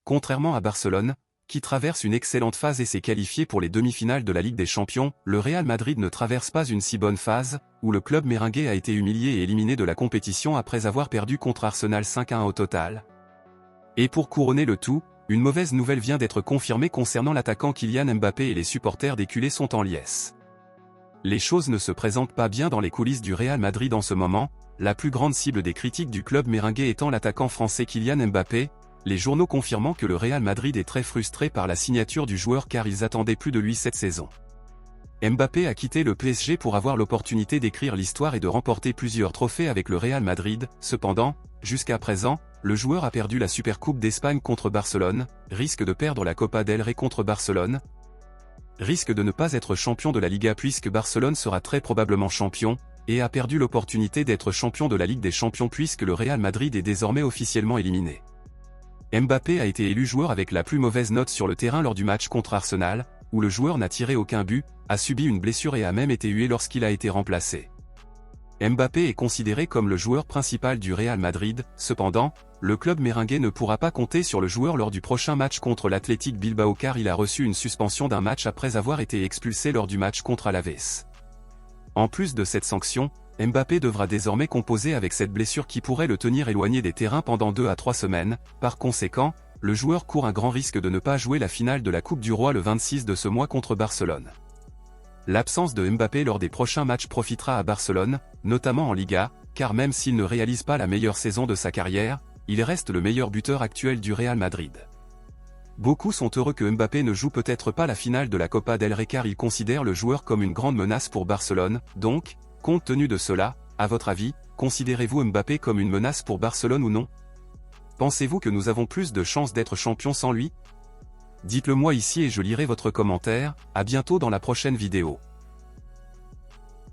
Contrairement à Barcelone, qui traverse une excellente phase et s'est qualifié pour les demi-finales de la Ligue des Champions, le Real Madrid ne traverse pas une si bonne phase, où le club merengue a été humilié et éliminé de la compétition après avoir perdu contre Arsenal 5-1 au total. Et pour couronner le tout, une mauvaise nouvelle vient d'être confirmée concernant l'attaquant Kylian Mbappé et les supporters des culés sont en liesse. Les choses ne se présentent pas bien dans les coulisses du Real Madrid en ce moment, la plus grande cible des critiques du club merengue étant l'attaquant français Kylian Mbappé, les journaux confirmant que le Real Madrid est très frustré par la signature du joueur car ils attendaient plus de lui cette saison. Mbappé a quitté le PSG pour avoir l'opportunité d'écrire l'histoire et de remporter plusieurs trophées avec le Real Madrid, cependant, jusqu'à présent, le joueur a perdu la Supercoupe d'Espagne contre Barcelone, risque de perdre la Copa del Rey contre Barcelone, risque de ne pas être champion de la Liga puisque Barcelone sera très probablement champion, et a perdu l'opportunité d'être champion de la Ligue des Champions puisque le Real Madrid est désormais officiellement éliminé. Mbappé a été élu joueur avec la plus mauvaise note sur le terrain lors du match contre Arsenal, où le joueur n'a tiré aucun but, a subi une blessure et a même été hué lorsqu'il a été remplacé. Mbappé est considéré comme le joueur principal du Real Madrid, cependant, le club merengue ne pourra pas compter sur le joueur lors du prochain match contre l'Athletic Bilbao car il a reçu une suspension d'un match après avoir été expulsé lors du match contre Alaves. En plus de cette sanction, Mbappé devra désormais composer avec cette blessure qui pourrait le tenir éloigné des terrains pendant 2 à 3 semaines, par conséquent, le joueur court un grand risque de ne pas jouer la finale de la Coupe du Roi le 26 de ce mois contre Barcelone. L'absence de Mbappé lors des prochains matchs profitera à Barcelone, notamment en Liga, car même s'il ne réalise pas la meilleure saison de sa carrière, il reste le meilleur buteur actuel du Real Madrid. Beaucoup sont heureux que Mbappé ne joue peut-être pas la finale de la Copa del Rey car ils considèrent le joueur comme une grande menace pour Barcelone, donc, compte tenu de cela, à votre avis, considérez-vous Mbappé comme une menace pour Barcelone ou non? Pensez-vous que nous avons plus de chances d'être champions sans lui? Dites-le moi ici et je lirai votre commentaire, à bientôt dans la prochaine vidéo.